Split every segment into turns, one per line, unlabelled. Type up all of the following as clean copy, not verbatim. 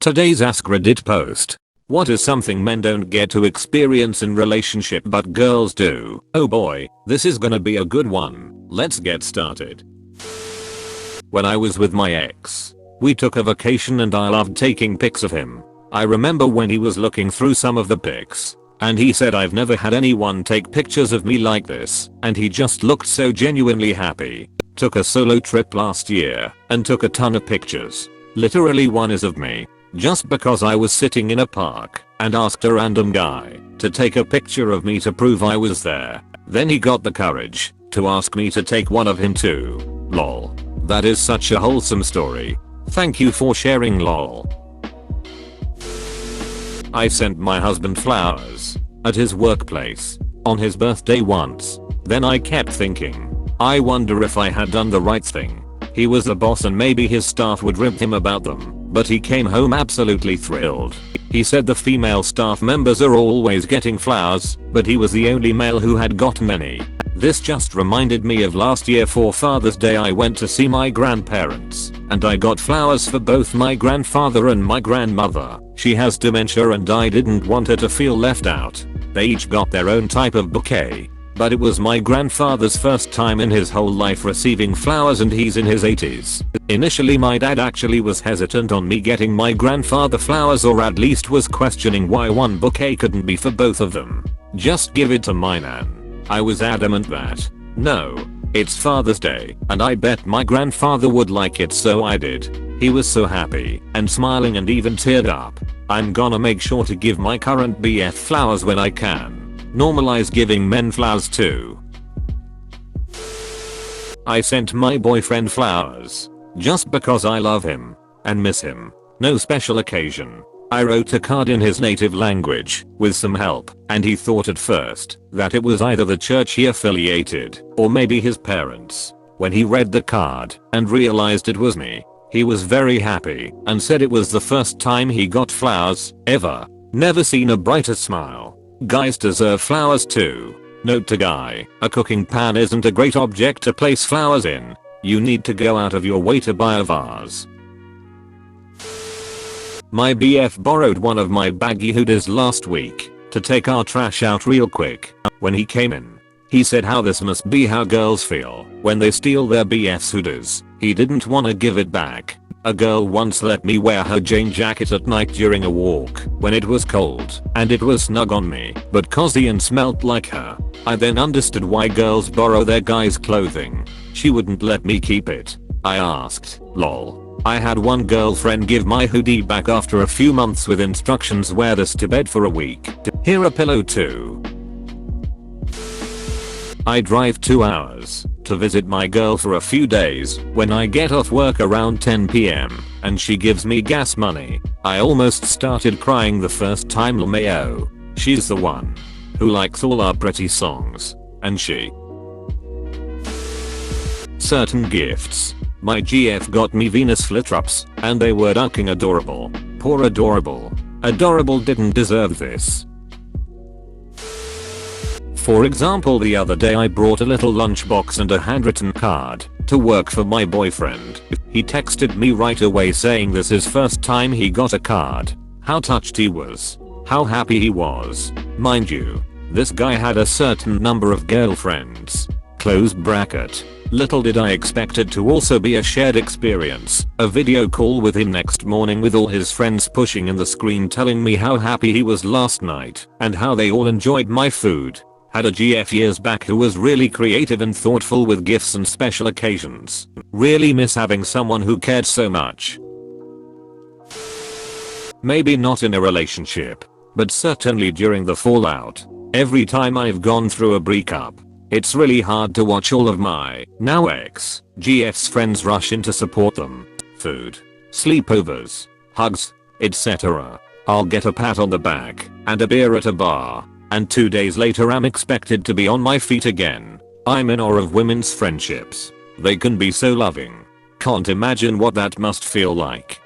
Today's AskReddit post. What is something men don't get to experience in relationship but girls do? Oh boy, this is gonna be a good one. Let's get started. When I was with my ex, we took a vacation and I loved taking pics of him. I remember when he was looking through some of the pics, and he said, "I've never had anyone take pictures of me like this," and he just looked so genuinely happy. Took a solo trip last year and took a ton of pictures. Literally one is of me. Just because I was sitting in a park and asked a random guy to take a picture of me to prove I was there. Then he got the courage to ask me to take one of him too. Lol. That is such a wholesome story. Thank you for sharing, lol. I sent my husband flowers at his workplace on his birthday once. Then I kept thinking, I wonder if I had done the right thing. He was the boss and maybe his staff would rip him about them, but he came home absolutely thrilled. He said the female staff members are always getting flowers, but he was the only male who had gotten any. This just reminded me of last year for Father's Day. I went to see my grandparents, and I got flowers for both my grandfather and my grandmother. She has dementia and I didn't want her to feel left out. They each got their own type of bouquet. But it was my grandfather's first time in his whole life receiving flowers and he's in his 80s. Initially my dad actually was hesitant on me getting my grandfather flowers, or at least was questioning why one bouquet couldn't be for both of them. Just give it to my nan. I was adamant that, no, it's Father's Day and I bet my grandfather would like it, so I did. He was so happy and smiling and even teared up. I'm gonna make sure to give my current BF flowers when I can. Normalize giving men flowers too. I sent my boyfriend flowers just because I love him and miss him. No special occasion. I wrote a card in his native language with some help, and he thought at first that it was either the church he affiliated or maybe his parents. When he read the card and realized it was me, he was very happy and said it was the first time he got flowers ever. Never seen a brighter smile. Guys deserve flowers too. Note to guy, a cooking pan isn't a great object to place flowers in. You need to go out of your way to buy a vase. My BF borrowed one of my baggy hoodies last week to take our trash out real quick. When he came in, he said how this must be how girls feel when they steal their BF's hoodies. He didn't want to give it back. A girl once let me wear her Jane jacket at night during a walk when it was cold and it was snug on me but cozy and smelt like her. I then understood why girls borrow their guys' clothing. She wouldn't let me keep it. I asked, lol. I had one girlfriend give my hoodie back after a few months with instructions, wear this to bed for a week. Here a pillow too. I drive 2 hours to visit my girl for a few days. When I get off work around 10 PM and she gives me gas money, I almost started crying the first time. LMAO. She's the one who likes all our pretty songs, and she certain gifts. My GF got me Venus flip-flops and they were ducking adorable. Poor adorable. Adorable didn't deserve this. For example, the other day I brought a little lunchbox and a handwritten card to work for my boyfriend. He texted me right away saying this is first time he got a card. How touched he was. How happy he was. Mind you, this guy had a certain number of girlfriends. Close bracket. Little did I expect it to also be a shared experience. A video call with him next morning with all his friends pushing in the screen telling me how happy he was last night and how they all enjoyed my food. Had a GF years back who was really creative and thoughtful with gifts and special occasions. Really miss having someone who cared so much. Maybe not in a relationship, but certainly during the fallout. Every time I've gone through a breakup, it's really hard to watch all of my now ex GF's friends rush in to support them. Food, sleepovers, hugs, etc. I'll get a pat on the back and a beer at a bar. And 2 days later I'm expected to be on my feet again. I'm in awe of women's friendships. They can be so loving. Can't imagine what that must feel like.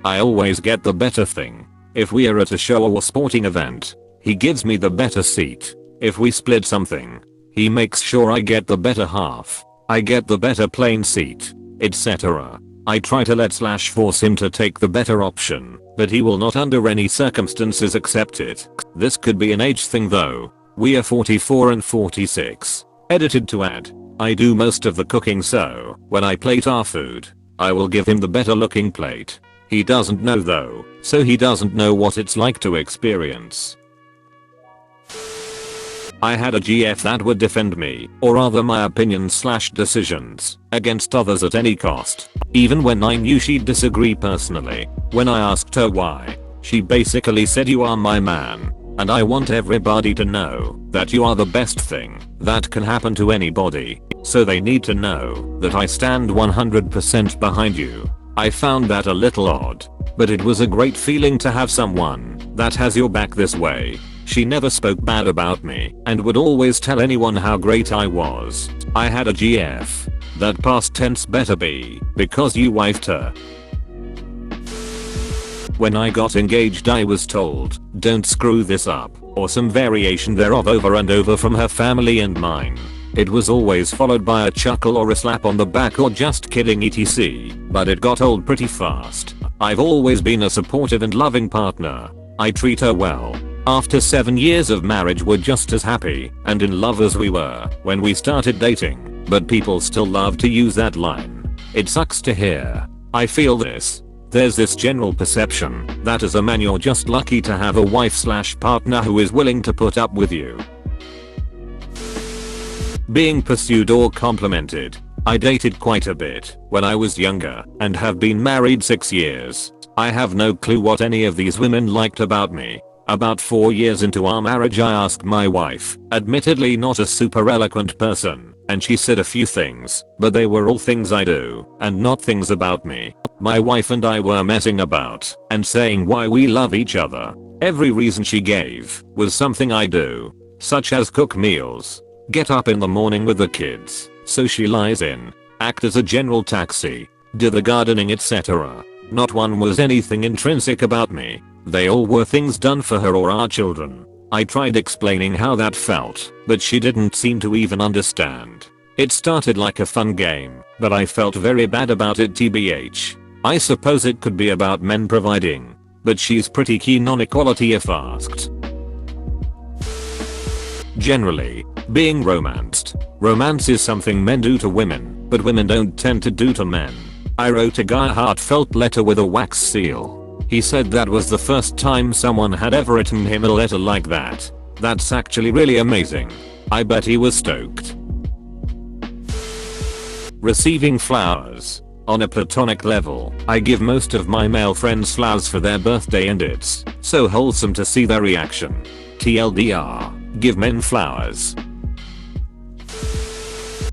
I always get the better thing. If we are at a show or sporting event, he gives me the better seat. If we split something, he makes sure I get the better half. I get the better plane seat, etc. I try to let/force him to take the better option, but he will not under any circumstances accept it. This could be an age thing though. We are 44 and 46. Edited to add. I do most of the cooking, so when I plate our food, I will give him the better looking plate. He doesn't know though, so he doesn't know what it's like to experience. I had a GF that would defend me, or rather my opinions/decisions, against others at any cost. Even when I knew she'd disagree personally. When I asked her why, she basically said, "You are my man, and I want everybody to know that you are the best thing that can happen to anybody. So they need to know that I stand 100% behind you." I found that a little odd, but it was a great feeling to have someone that has your back this way. She never spoke bad about me and would always tell anyone how great I was. I had a GF. That past tense better be, because you wifed her. When I got engaged I was told, "Don't screw this up," or some variation thereof over and over from her family and mine. It was always followed by a chuckle or a slap on the back or "just kidding" etc. But it got old pretty fast. I've always been a supportive and loving partner. I treat her well. After 7 years of marriage we're just as happy and in love as we were when we started dating, but people still love to use that line. It sucks to hear. I feel this. There's this general perception that as a man you're just lucky to have a wife/partner who is willing to put up with you. Being pursued or complimented. I dated quite a bit when I was younger and have been married 6 years. I have no clue what any of these women liked about me. About 4 years into our marriage I asked my wife, admittedly not a super eloquent person, and she said a few things, but they were all things I do, and not things about me. My wife and I were messing about, and saying why we love each other. Every reason she gave was something I do, such as cook meals, get up in the morning with the kids, socialize in, act as a general taxi, do the gardening etc. Not one was anything intrinsic about me. They all were things done for her or our children. I tried explaining how that felt, but she didn't seem to even understand. It started like a fun game, but I felt very bad about it tbh. I suppose it could be about men providing, but she's pretty keen on equality if asked. Generally, being romanced. Romance is something men do to women, but women don't tend to do to men. I wrote a guy a heartfelt letter with a wax seal. He said that was the first time someone had ever written him a letter like that. That's actually really amazing. I bet he was stoked. Receiving flowers. On a platonic level, I give most of my male friends flowers for their birthday and it's so wholesome to see their reaction. TLDR, give men flowers.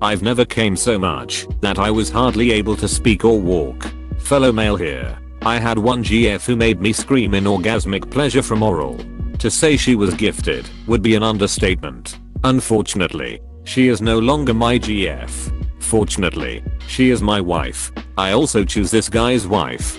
I've never came so much that I was hardly able to speak or walk. Fellow male here. I had one GF who made me scream in orgasmic pleasure from oral. To say she was gifted would be an understatement. Unfortunately, she is no longer my GF. Fortunately, she is my wife. I also choose this guy's wife.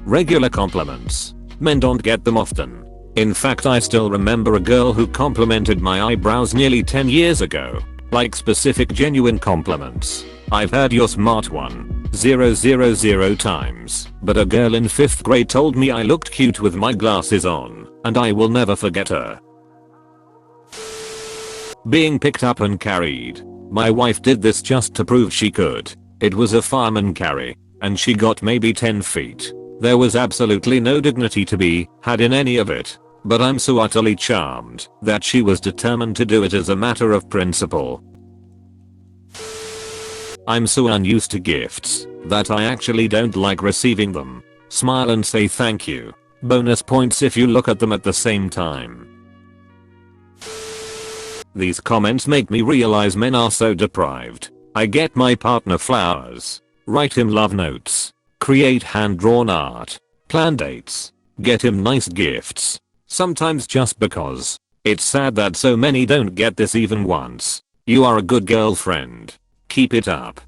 Regular compliments. Men don't get them often. In fact, I still remember a girl who complimented my eyebrows nearly 10 years ago. Like specific genuine compliments. I've heard "you're smart" 1,000 times, but a girl in 5th grade told me I looked cute with my glasses on, and I will never forget her. Being picked up and carried. My wife did this just to prove she could. It was a fireman carry, and she got maybe 10 feet. There was absolutely no dignity to be had in any of it, but I'm so utterly charmed that she was determined to do it as a matter of principle. I'm so unused to gifts that I actually don't like receiving them. Smile and say thank you. Bonus points if you look at them at the same time. These comments make me realize men are so deprived. I get my partner flowers, write him love notes, create hand-drawn art, plan dates, get him nice gifts. Sometimes just because. It's sad that so many don't get this even once. You are a good girlfriend. Keep it up.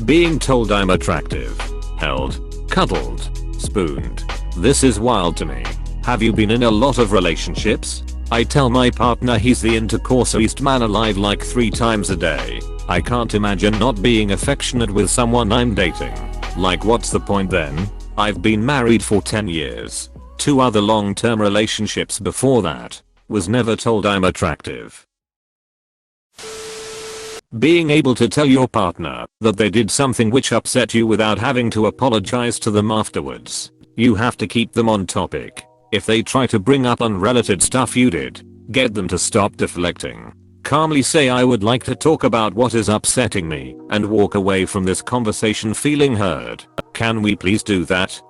Being told I'm attractive. Held. Cuddled. Spooned. This is wild to me. Have you been in a lot of relationships? I tell my partner he's the intercourseist man alive like 3 times a day. I can't imagine not being affectionate with someone I'm dating. Like, what's the point then? I've been married for 10 years. 2 other long-term relationships before that. Was never told I'm attractive. Being able to tell your partner that they did something which upset you without having to apologize to them afterwards. You have to keep them on topic. If they try to bring up unrelated stuff you did, get them to stop deflecting. Calmly say, I would like to talk about what is upsetting me, and walk away from this conversation feeling heard. Can we please do that?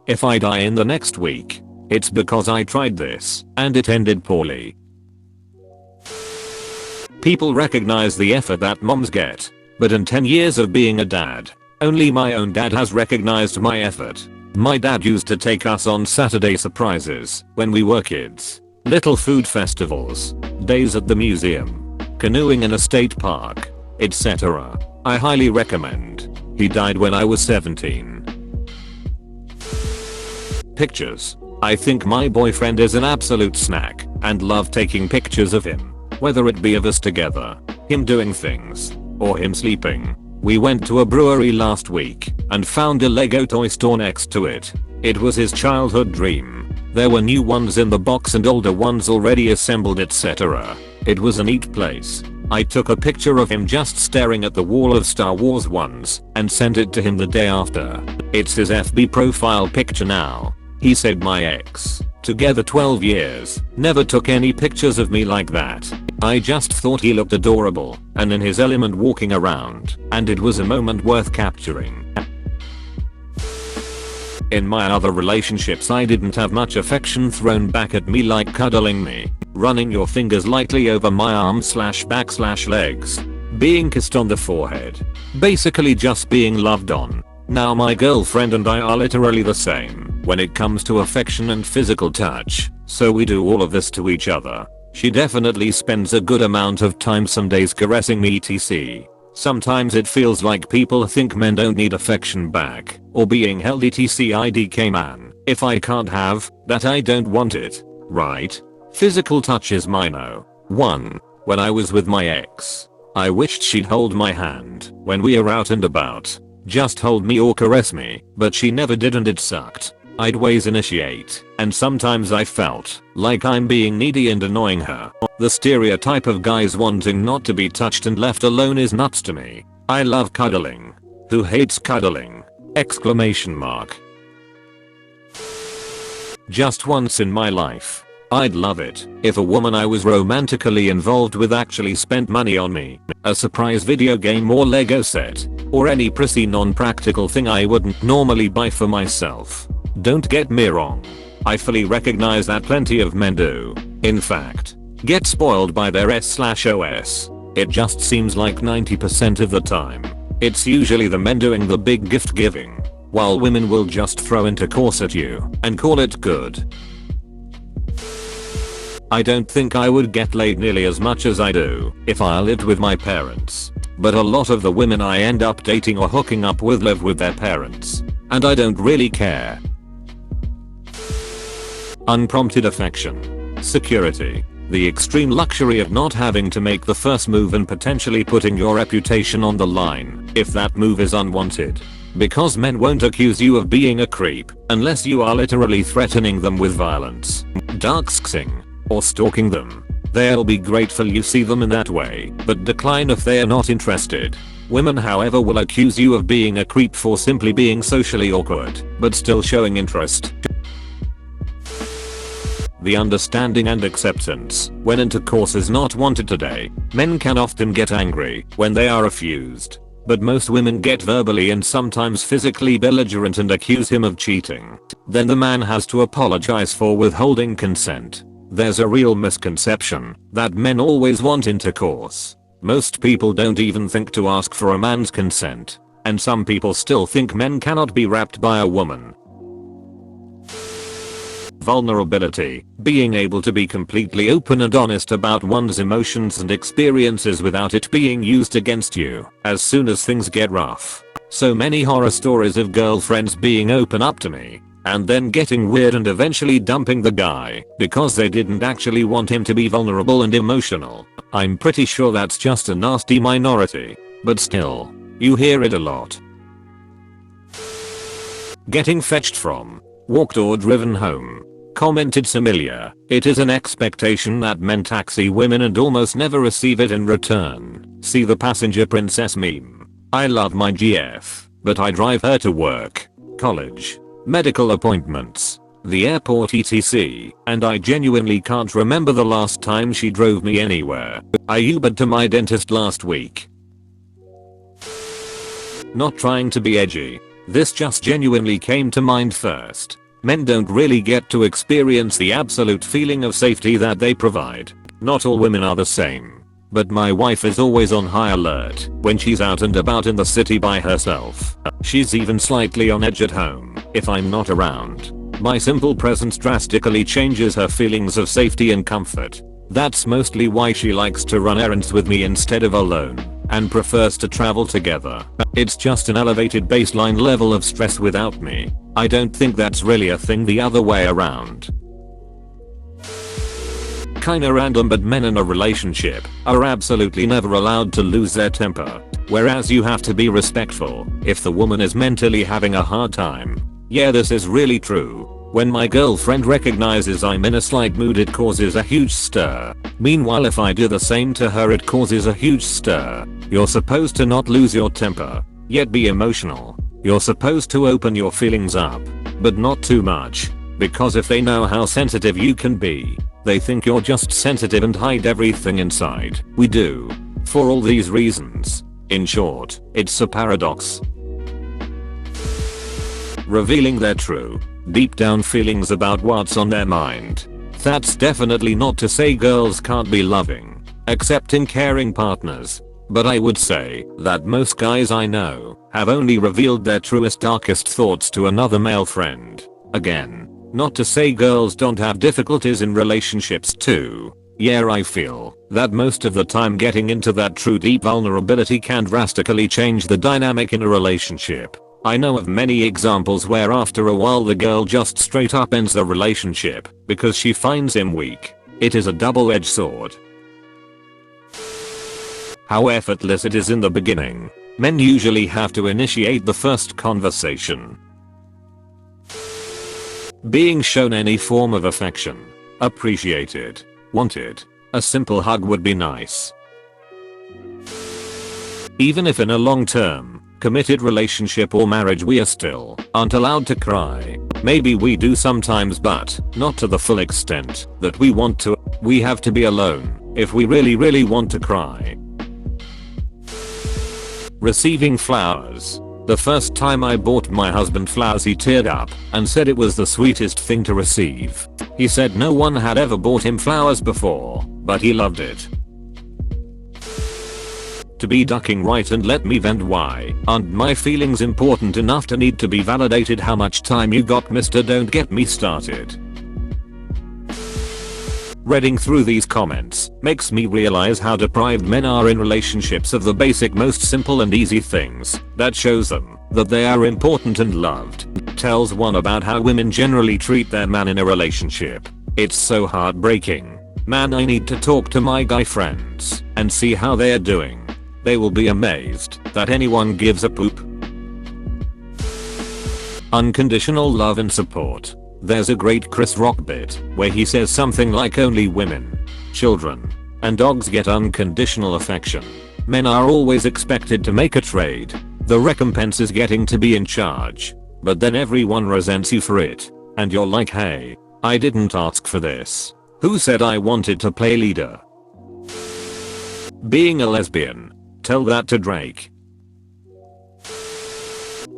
If I die in the next week, it's because I tried this, and it ended poorly. People recognize the effort that moms get, but in 10 years of being a dad, only my own dad has recognized my effort. My dad used to take us on Saturday surprises when we were kids. Little food festivals, days at the museum, canoeing in a state park, etc. I highly recommend. He died when I was 17. Pictures. I think my boyfriend is an absolute snack and love taking pictures of him. Whether it be of us together, him doing things, or him sleeping. We went to a brewery last week and found a Lego toy store next to it. It was his childhood dream. There were new ones in the box and older ones already assembled, etc. It was a neat place. I took a picture of him just staring at the wall of Star Wars ones and sent it to him the day after. It's his FB profile picture now. He said my ex, together 12 years, never took any pictures of me like that. I just thought he looked adorable and in his element walking around, and it was a moment worth capturing. In my other relationships I didn't have much affection thrown back at me, like cuddling me, running your fingers lightly over my arms/back/legs, being kissed on the forehead. Basically just being loved on. Now my girlfriend and I are literally the same when it comes to affection and physical touch, so we do all of this to each other. She definitely spends a good amount of time some days caressing me etc. Sometimes it feels like people think men don't need affection back, or being held etc. IDK man, if I can't have that I don't want it, right? Physical touch is my no. 1. When I was with my ex, I wished she'd hold my hand when we were out and about. Just hold me or caress me, but she never did and it sucked. I'd always initiate, and sometimes I felt like I'm being needy and annoying her. The stereotype of guys wanting not to be touched and left alone is nuts to me. I love cuddling. Who hates cuddling? Exclamation mark. Just once in my life, I'd love it if a woman I was romantically involved with actually spent money on me. A surprise video game or Lego set, or any prissy non-practical thing I wouldn't normally buy for myself. Don't get me wrong. I fully recognize that plenty of men do. In fact, get spoiled by their S/OS. It just seems like 90% of the time, it's usually the men doing the big gift giving, while women will just throw intercourse at you and call it good. I don't think I would get laid nearly as much as I do if I lived with my parents, but a lot of the women I end up dating or hooking up with live with their parents, and I don't really care. Unprompted affection. Security. The extreme luxury of not having to make the first move and potentially putting your reputation on the line if that move is unwanted. Because men won't accuse you of being a creep unless you are literally threatening them with violence, darksexing, or stalking them. They'll be grateful you see them in that way, but decline if they are not interested. Women however will accuse you of being a creep for simply being socially awkward, but still showing interest. The understanding and acceptance when intercourse is not wanted today. Men can often get angry when they are refused, but most women get verbally and sometimes physically belligerent and accuse him of cheating. Then the man has to apologize for withholding consent. There's a real misconception that men always want intercourse. Most people don't even think to ask for a man's consent, and some people still think men cannot be wrapped by a woman. Vulnerability. Being able to be completely open and honest about one's emotions and experiences without it being used against you as soon as things get rough. So many horror stories of girlfriends being open up to me and then getting weird and eventually dumping the guy because they didn't actually want him to be vulnerable and emotional. I'm pretty sure that's just a nasty minority. But still, you hear it a lot. Getting fetched from, walked or driven home. Commented Similia, it is an expectation that men taxi women and almost never receive it in return. See the passenger princess meme. I love my GF, but I drive her to work, college, medical appointments, the airport etc. And I genuinely can't remember the last time she drove me anywhere. I Ubered to my dentist last week. Not trying to be edgy. This just genuinely came to mind first. Men don't really get to experience the absolute feeling of safety that they provide. Not all women are the same. But my wife is always on high alert when she's out and about in the city by herself. She's even slightly on edge at home if I'm not around. My simple presence drastically changes her feelings of safety and comfort. That's mostly why she likes to run errands with me instead of alone, and prefers to travel together. It's just an elevated baseline level of stress without me. I don't think that's really a thing the other way around. Kinda random, but men in a relationship are absolutely never allowed to lose their temper. Whereas you have to be respectful if the woman is mentally having a hard time. Yeah, this is really true. When my girlfriend recognizes I'm in a slight mood, it causes a huge stir. Meanwhile, if I do the same to her, it causes a huge stir. You're supposed to not lose your temper, yet be emotional. You're supposed to open your feelings up, but not too much. Because if they know how sensitive you can be, they think you're just sensitive and hide everything inside. We do. For all these reasons. In short, it's a paradox. Revealing their true, deep down feelings about what's on their mind. That's definitely not to say girls can't be loving, accepting, caring partners. But I would say that most guys I know have only revealed their truest, darkest thoughts to another male friend. Again, not to say girls don't have difficulties in relationships too. Yeah, I feel that most of the time getting into that true deep vulnerability can drastically change the dynamic in a relationship. I know of many examples where after a while the girl just straight up ends the relationship because she finds him weak. It is a double-edged sword. How effortless it is in the beginning. Men usually have to initiate the first conversation. Being shown any form of affection, appreciated, wanted. A simple hug would be nice. Even if in a long-term, committed relationship or marriage we are still aren't allowed to cry. Maybe we do sometimes, but not to the full extent that we want to. We have to be alone if we really want to cry. Receiving flowers. The first time I bought my husband flowers, he teared up and said it was the sweetest thing to receive. He said no one had ever bought him flowers before, but he loved it. To be ducking right and let me vent. Why aren't my feelings important enough to need to be validated? How much time you got, mister? Don't get me started. Reading through these comments makes me realize how deprived men are in relationships of the basic, most simple and easy things that shows them that they are important and loved. Tells one about how women generally treat their man in a relationship. It's so heartbreaking. Man, I need to talk to my guy friends and see how they are doing. They will be amazed that anyone gives a poop. Unconditional love and support. There's a great Chris Rock bit where he says something like only women, children, and dogs get unconditional affection. Men are always expected to make a trade. The recompense is getting to be in charge. But then everyone resents you for it. And you're like, hey, I didn't ask for this. Who said I wanted to play leader? Being a lesbian. Tell that to Drake.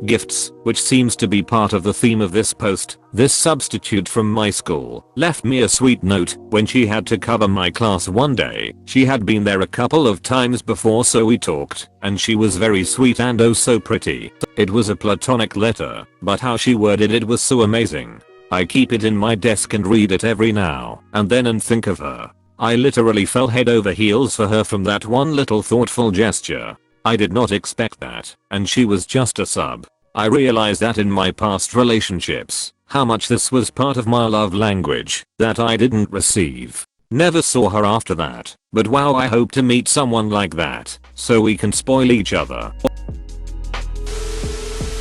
Gifts, which seems to be part of the theme of this post. This substitute from my school left me a sweet note when she had to cover my class one day. She had been there a couple of times before, so we talked, and she was very sweet and oh so pretty. It was a platonic letter, but how she worded it was so amazing. I keep it in my desk and read it every now and then and think of her. I literally fell head over heels for her from that one little thoughtful gesture. I did not expect that, and she was just a sub. I realized that in my past relationships, how much this was part of my love language that I didn't receive. Never saw her after that, but wow, I hope to meet someone like that, so we can spoil each other.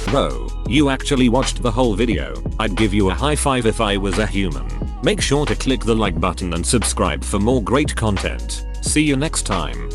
Bro, you actually watched the whole video. I'd give you a high five if I was a human. Make sure to click the like button and subscribe for more great content. See you next time.